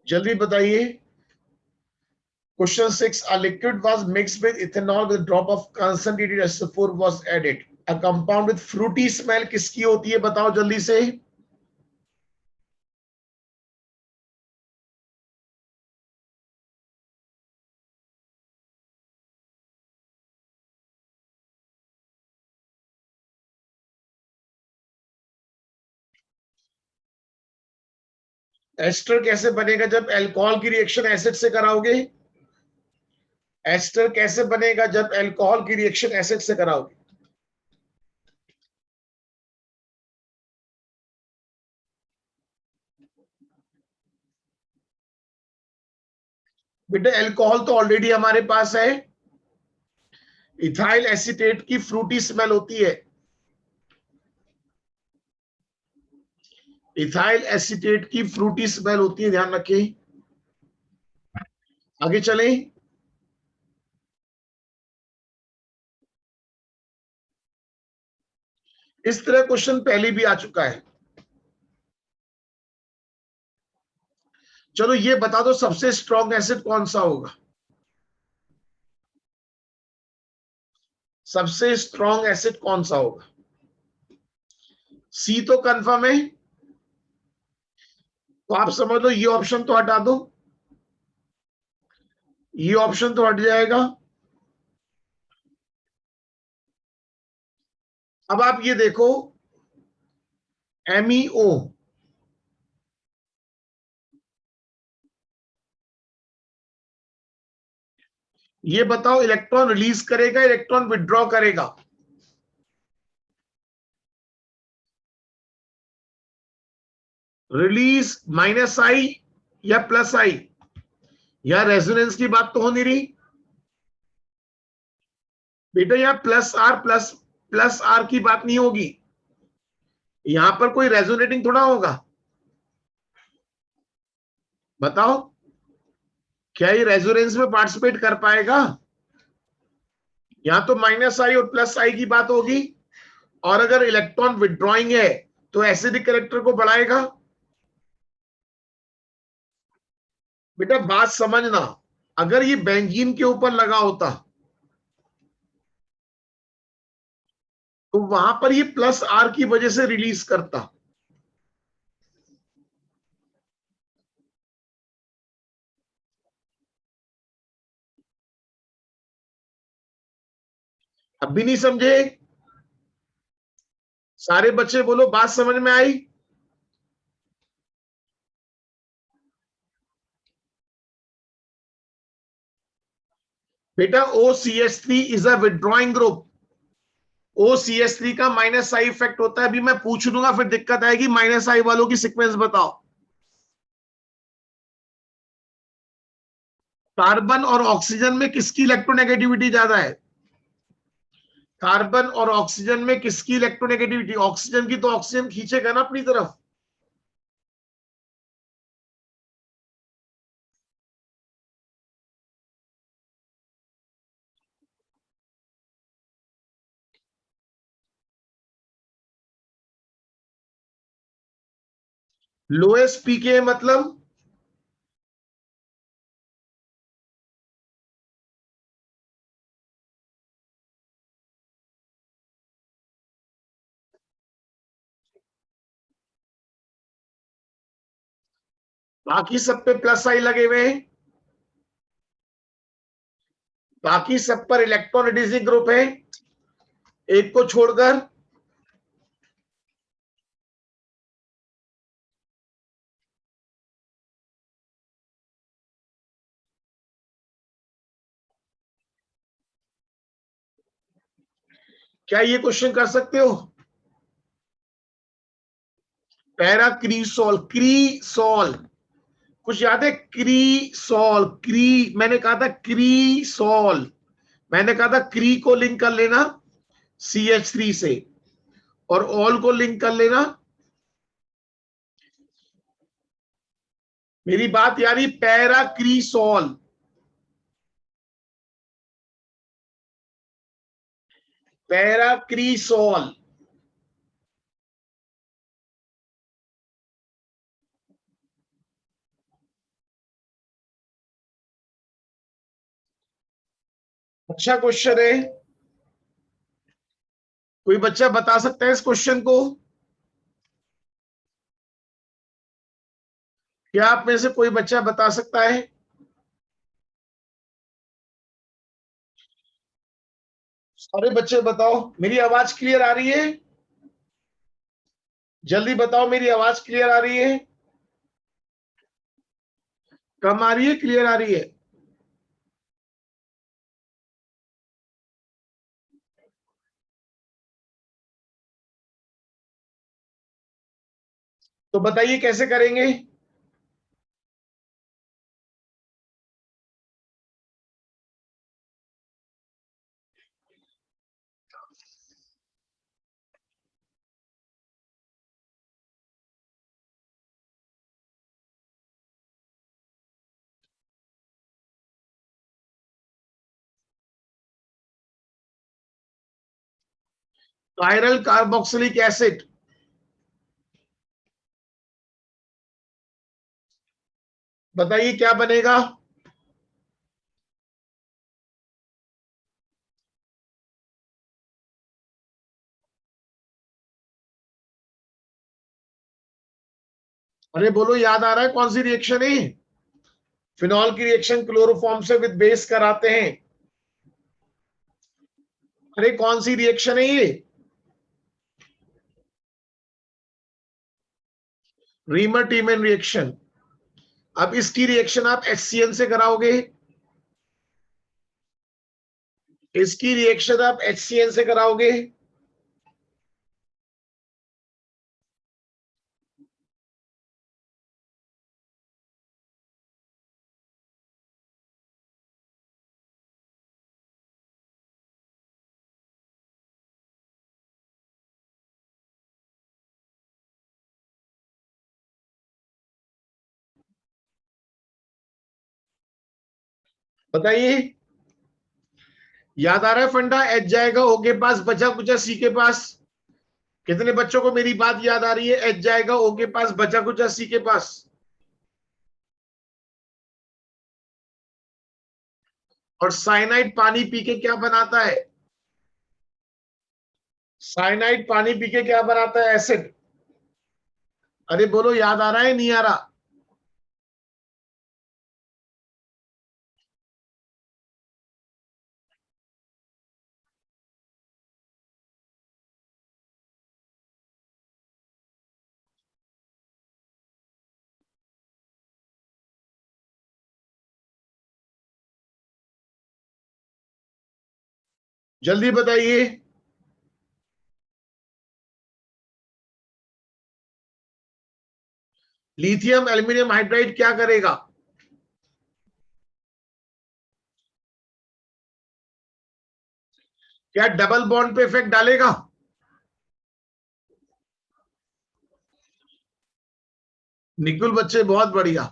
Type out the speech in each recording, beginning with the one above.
जल्दी बताइए। Question 6. A liquid was mixed with ethanol with a drop of concentrated SO4 was added. A compound with fruity smell किसकी होती है बताओ जल्दी से। एस्टर कैसे बनेगा जब अल्कोहल की रिएक्शन एसिड से कराओगे। एस्टर कैसे बनेगा जब अल्कोहल की रिएक्शन एसिड से कराओगे। बेटा अल्कोहल तो ऑलरेडी हमारे पास है। इथाइल एसीटेट की फ्रूटी स्मेल होती है। इथाइल एसीटेट की फ्रूटी स्मेल होती है, ध्यान रखिए। आगे चलें। इस तरह क्वेश्चन पहले भी आ चुका है। चलो ये बता दो सबसे स्ट्रॉन्ग एसिड कौन सा होगा। सबसे स्ट्रॉन्ग एसिड कौन सा होगा। सी तो कंफर्म है। तो आप समझ लो ये ऑप्शन तो हटा दो, ये ऑप्शन तो हट जाएगा। अब आप ये देखो एमईओ, ये बताओ इलेक्ट्रॉन रिलीज करेगा इलेक्ट्रॉन विड्रॉ करेगा। रिलीज माइनस आई या प्लस आई, या रेजोनेंस की बात तो हो नहीं रही बेटा। यहां प्लस आर की बात नहीं होगी। यहां पर कोई रेजोनेटिंग थोड़ा होगा। बताओ क्या ये रेजोनेंस में पार्टिसिपेट कर पाएगा। यहां तो माइनस आई और प्लस आई की बात होगी। और अगर इलेक्ट्रॉन विड्रॉइंग है तो एसिडिक कैरेक्टर को बढ़ाएगा। बेटा बात समझना, अगर ये बेंजीन के ऊपर लगा होता तो वहां पर ये प्लस आर की वजह से रिलीज करता। अब भी नहीं समझे। सारे बच्चे बोलो बात समझ में आई। बेटा OCH3 is a withdrawing group. OCH3 का माइनस आई इफेक्ट होता है। अभी मैं पूछ लूंगा फिर दिक्कत आएगी। माइनस आई वालों की सीक्वेंस बताओ। कार्बन और ऑक्सीजन में किसकी इलेक्ट्रोनेगेटिविटी ज्यादा है। कार्बन और ऑक्सीजन में किसकी इलेक्ट्रोनेगेटिविटी। ऑक्सीजन की तो ऑक्सीजन खींचेगा ना अपनी तरफ। लोएस्ट पीके मतलब बाकी सब पे प्लस आई लगे हुए हैं। बाकी सब पर इलेक्ट्रॉन रिड्यूसिंग ग्रुप है, एक को छोड़कर। क्या ये क्वेश्चन कर सकते हो। पैरा क्रीसोल, क्रीसोल कुछ याद है। क्रीसोल, मैंने कहा था क्रीसोल। मैंने कहा था क्री को लिंक कर लेना CH3 से और ऑल को लिंक कर लेना। मेरी बात यानी पैरा क्रीसोल। पैरा क्रीसोल अच्छा क्वेश्चन है। कोई बच्चा बता सकता है इस क्वेश्चन को? क्या आप में से कोई बच्चा बता सकता है? सारे बच्चे बताओ। मेरी आवाज क्लियर आ रही है? जल्दी बताओ, मेरी आवाज क्लियर आ रही है? कम आ रही है, क्लियर आ रही है? तो बताइए कैसे करेंगे? Chiral carboxylic acid. बताइए क्या बनेगा? अरे बोलो, याद आ रहा है? कौन सी रिएक्शन है? फिनॉल की रिएक्शन क्लोरोफॉर्म से विद बेस कराते हैं। अरे कौन सी रिएक्शन है ये? Reamer टीमन reaction. अब इसकी रिएक्शन आप HCl से कराओगे। इसकी रिएक्शन आप HCl से कराओगे। बताइए, याद आ रहा है फंडा? एच जाएगा ओ के पास, बचा कुचा सी के पास। कितने बच्चों को मेरी बात याद आ रही है? एच जाएगा ओ के पास, बचा कुचा सी के पास। और साइनाइड पानी पी के क्या बनाता है? साइनाइड पानी पी के क्या बनाता है? एसिड। अरे बोलो, याद आ रहा है नहीं आ रहा? जल्दी बताइए। लिथियम एल्यूमिनियम हाइड्राइड क्या करेगा? क्या डबल बॉन्ड पे इफेक्ट डालेगा? निकुल बच्चे, बहुत बढ़िया।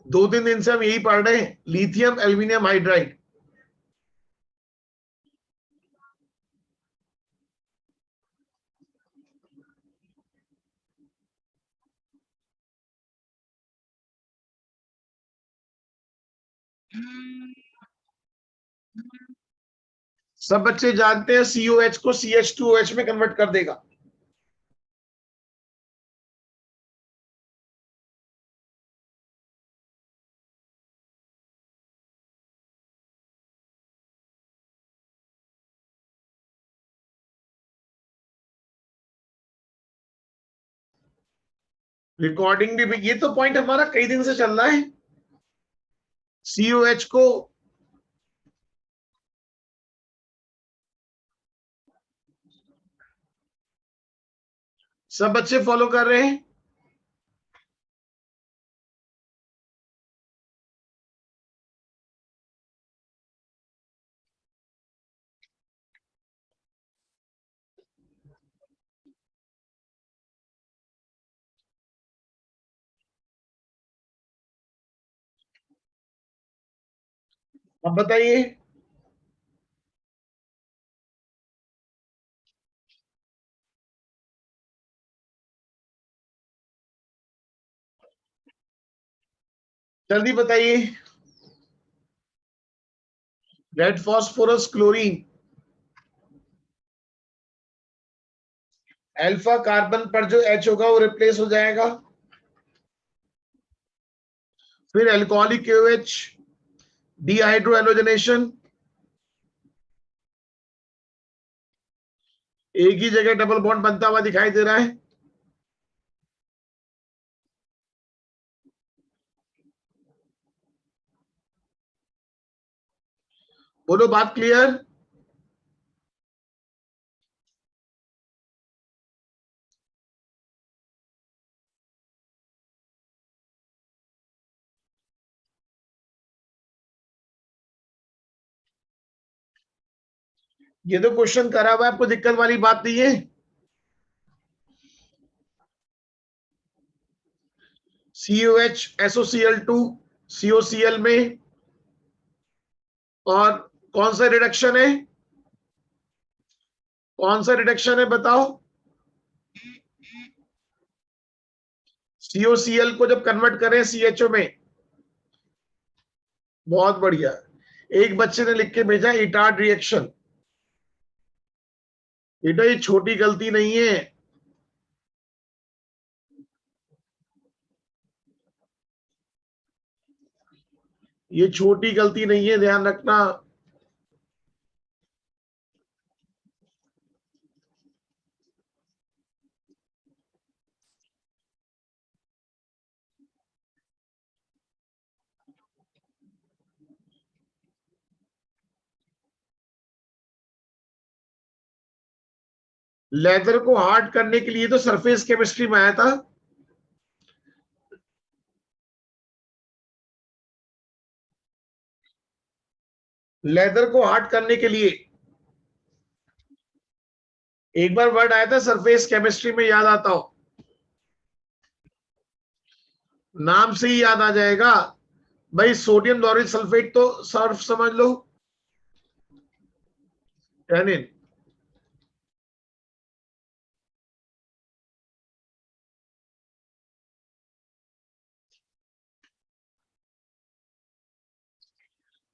2-3 दिन से हम यही पढ़ रहे हैं, लिथियम एल्यूमिनियम हाइड्राइड। सब बच्चे जानते हैं COH को CH2OH में कन्वर्ट कर देगा। रिकॉर्डिंग भी, ये तो पॉइंट हमारा कई दिन से चल रहा है। COH को। सब बच्चे फॉलो कर रहे हैं? अब बताइए। जल्दी बताइए। Red phosphorus chlorine, alpha carbon पर जो H होगा वो रिप्लेस हो जाएगा। फिर अल्कोहलिक KOH, डिहाइड्रो एलोजनेशन, एक ही जगह डबल बॉन्ड बनता हुआ दिखाई दे रहा है। बोलो बात क्लियर। ये तो क्वेश्चन करा हुआ है, आपको दिक्कत वाली बात नहीं है। COH SOCl2 COCl में, और कौन सा रिडक्शन है, कौन सा रिडक्शन है बताओ। COCl को जब कन्वर्ट करें CHO में, बहुत बढ़िया। एक बच्चे ने लिख के भेजा इटार्ड रिएक्शन। बेटा ये छोटी गलती नहीं है, ये छोटी गलती नहीं है, ध्यान रखना। लेदर को हार्ड करने के लिए तो सरफेस केमिस्ट्री में आया था। लेदर को हार्ड करने के लिए एक बार वर्ड आया था सरफेस केमिस्ट्री में, याद आता हो, नाम से ही याद आ जाएगा भाई। सोडियम लॉरेट सल्फेट तो सर्फ समझ लो, टैनिन।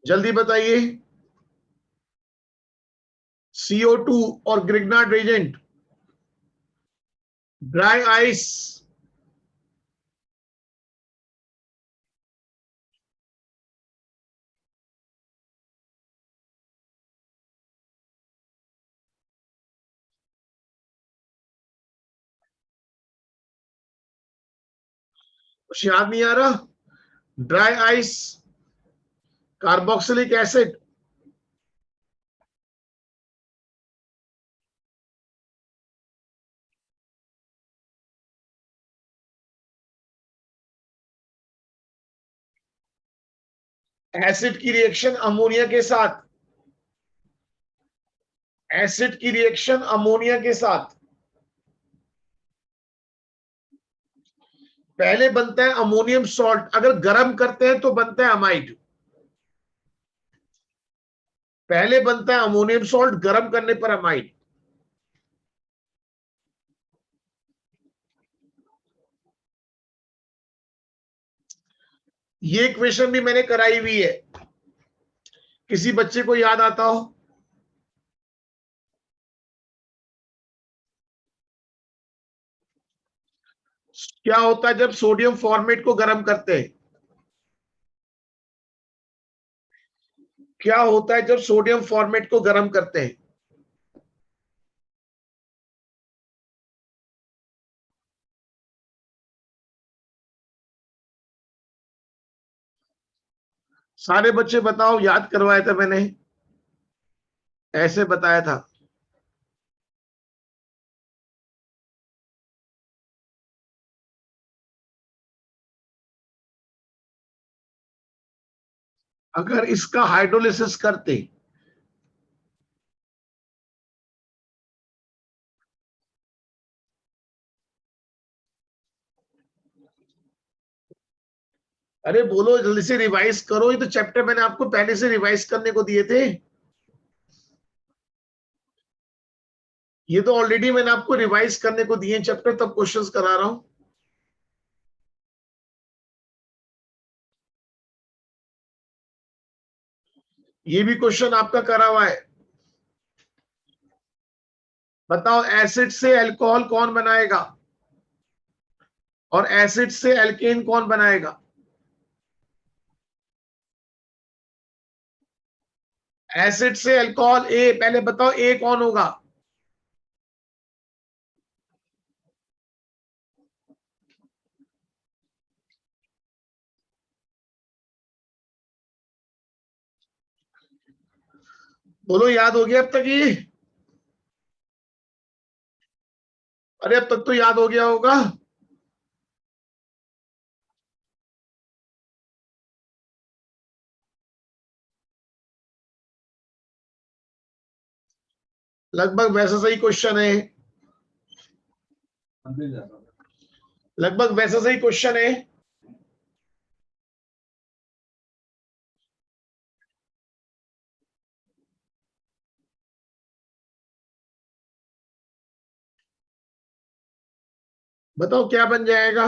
जल्दी बताइए। CO2 और ग्रिग्नार्ड रेजेंट, ड्राई आइस, कुछ याद नहीं आ रहा। Dry ice, carboxylic acid, acid की रिएक्शन अमोनिया के साथ, एसिड की रिएक्शन अमोनिया के साथ, पहले बनता है अमोनियम सॉल्ट, अगर गर्म करते हैं तो बनता है अमाइड। पहले बनता है अमोनियम सॉल्ट, गर्म करने पर अमाइड। ये क्वेश्चन भी मैंने कराई हुई है, किसी बच्चे को याद आता हो। क्या होता है जब सोडियम फॉर्मेट को गर्म करते हैं, क्या होता है जब सोडियम फॉर्मेट को गर्म करते हैं। सारे बच्चे बताओ, याद करवाया था मैंने, ऐसे बताया था। अगर इसका हाइड्रोलिसिस करते, अरे बोलो जल्दी से, रिवाइज करो, ये तो चैप्टर मैंने आपको पहले से रिवाइज करने को दिए थे। ये तो ऑलरेडी मैंने आपको रिवाइज करने को दिए चैप्टर, तब क्वेश्चंस करा रहा हूं। ये भी क्वेश्चन आपका करा हुआ है। बताओ एसिड से अल्कोहल कौन बनाएगा और एसिड से एल्केन कौन बनाएगा? एसिड से अल्कोहल ए, पहले बताओ ए कौन होगा? बोलो, याद हो गया अब तक ये? अरे अब तक तो याद हो गया होगा। लगभग वैसा सही क्वेश्चन है, लगभग वैसा सही क्वेश्चन है। बताओ क्या बन जाएगा?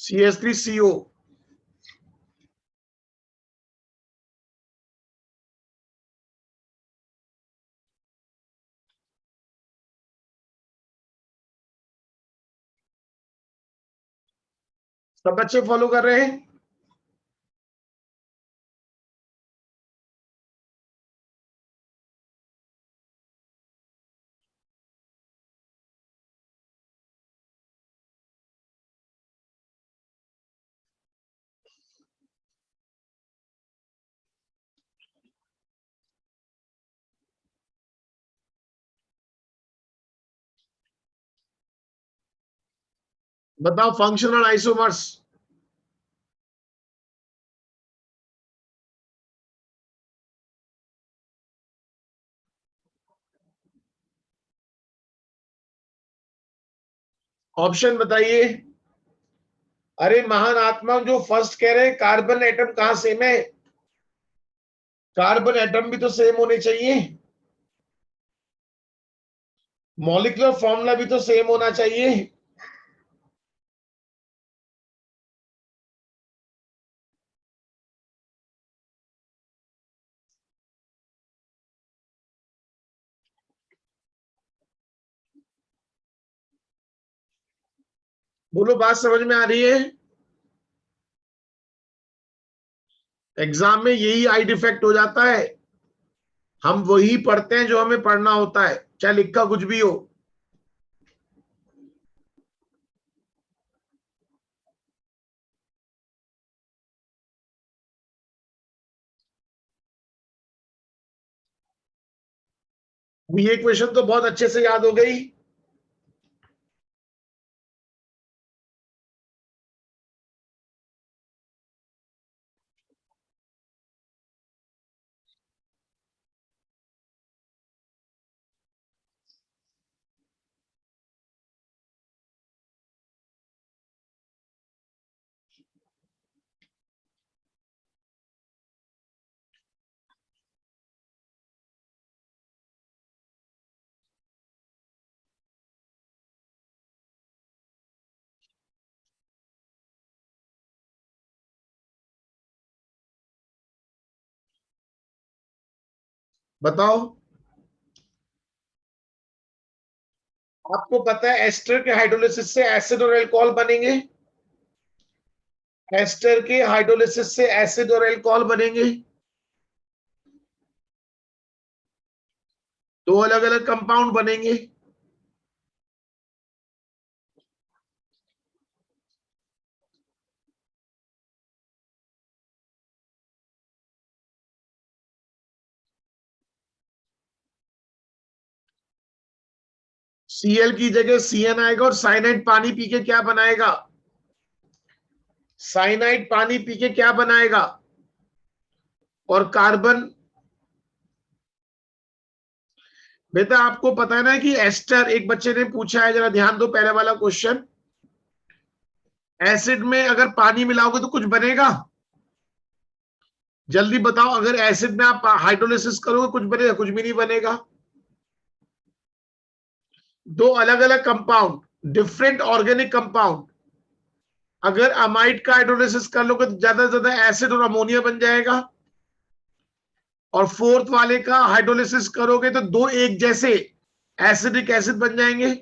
CH3CO। सब बच्चे फॉलो कर रहे हैं? बताओ फंक्शनल आइसोमर्स। ऑप्शन बताइए। अरे महान आत्मा, जो फर्स्ट कह रहे हैं कार्बन एटम कहां सेम है? कार्बन एटम भी तो सेम होने चाहिए, मॉलिक्यूलर फॉर्मूला भी तो सेम होना चाहिए। बोलो, बात समझ में आ रही है? एग्जाम में यही आई डिफेक्ट हो जाता है, हम वही पढ़ते हैं जो हमें पढ़ना होता है, चाहे लिखा कुछ भी हो। ये क्वेश्चन तो बहुत अच्छे से याद हो गई। बताओ। आपको पता है एस्टर के हाइड्रोलिसिस से एसिड और अल्कोहल बनेंगे? एस्टर के हाइड्रोलिसिस से एसिड और अल्कोहल बनेंगे, दो अलग अलग कंपाउंड बनेंगे। Cl की जगह Cn आएगा और साइनाइड पानी पी के क्या बनाएगा? साइनाइड पानी पी के क्या बनाएगा? और कार्बन। बेटा आपको पता है ना कि एस्टर, एक बच्चे ने पूछा है, जरा ध्यान दो पहले वाला क्वेश्चन, एसिड में अगर पानी मिलाओगे तो कुछ बनेगा? जल्दी बताओ, अगर एसिड में आप हाइड्रोलिसिस करोगे कुछ बनेगा? कुछ भी नहीं बनेगा। दो अलग अलग कंपाउंड, डिफरेंट ऑर्गेनिक कंपाउंड, अगर अमाइड का हाइड्रोलिसिस कर लोगे तो ज्यादा से ज्यादा एसिड और अमोनिया बन जाएगा। और फोर्थ वाले का हाइड्रोलिसिस करोगे तो दो एक जैसे एसिडिक एसिड बन जाएंगे।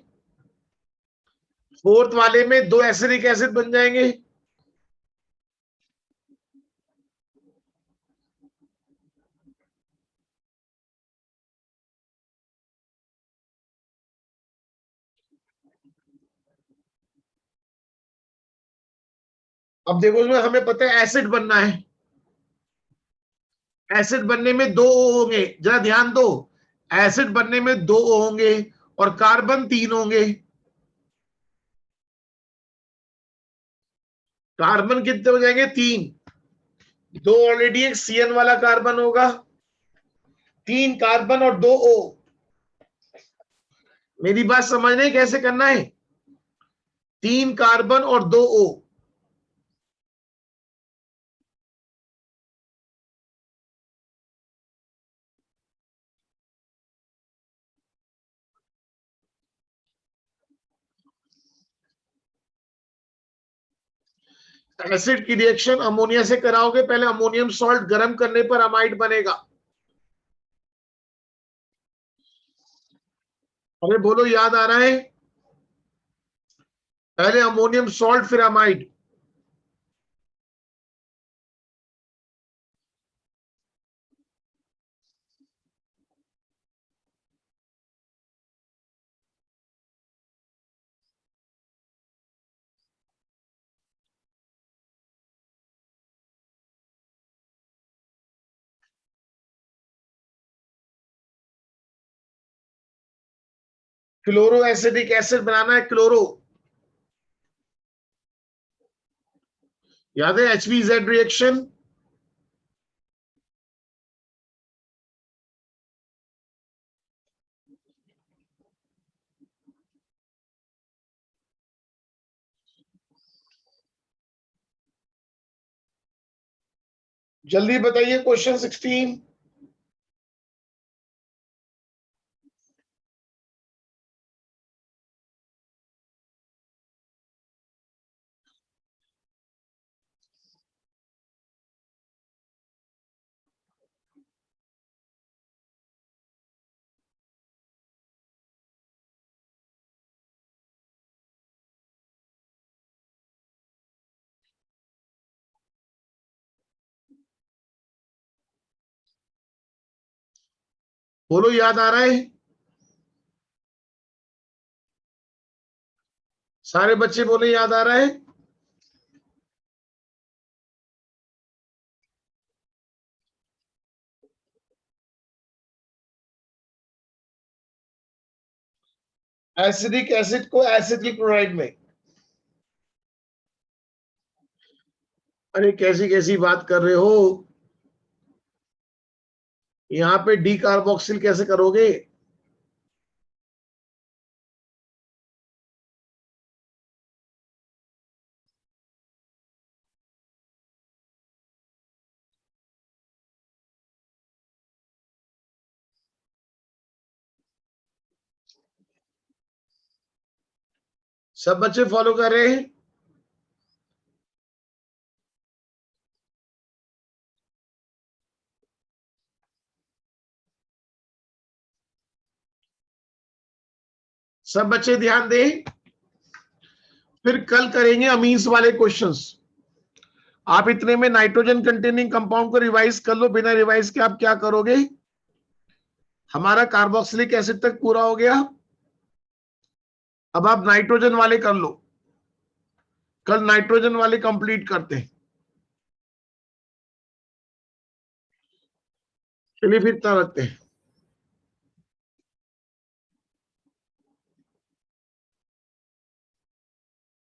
फोर्थ वाले में दो एसिडिक एसिड बन जाएंगे। अब देखो इसमें हमें पता है एसिड बनना है, एसिड बनने में दो O होंगे, जरा ध्यान दो। एसिड बनने में दो O होंगे और कार्बन तीन होंगे। कार्बन कितने हो जाएंगे? तीन। दो ऑलरेडी एक CN वाला कार्बन होगा, तीन कार्बन और दो O। मेरी बात समझने कैसे करना है? तीन कार्बन और दो O। एसिड की रिएक्शन अमोनिया से कराओगे, पहले अमोनियम सॉल्ट गर्म करने पर अमाइड बनेगा। अरे बोलो, याद आ रहा है? पहले अमोनियम सॉल्ट फिर अमाइड। क्लोरो एसिडिक एसिड बनाना है, क्लोरो। याद है HVZ रिएक्शन? जल्दी बताइए क्वेश्चन 16। बोलो, याद आ रहा है? सारे बच्चे बोले याद आ रहा है? एसिडिक एसिड को एसिटिल क्लोराइड में। अरे कैसी कैसी बात कर रहे हो? यहाँ पे डी कार्बोक्सिल कैसे करोगे? सब बच्चे फॉलो कर रहे हैं? सब बच्चे ध्यान दें। फिर कल करेंगे अमीन्स वाले क्वेश्चंस। आप इतने में नाइट्रोजन कंटेनिंग कंपाउंड को रिवाइज कर लो। बिना रिवाइज के आप क्या करोगे? हमारा कार्बोक्सिलिक एसिड तक पूरा हो गया, अब आप नाइट्रोजन वाले कर लो। कल नाइट्रोजन वाले कंप्लीट करते हैं। चलिए फिर इतना रखते हैं।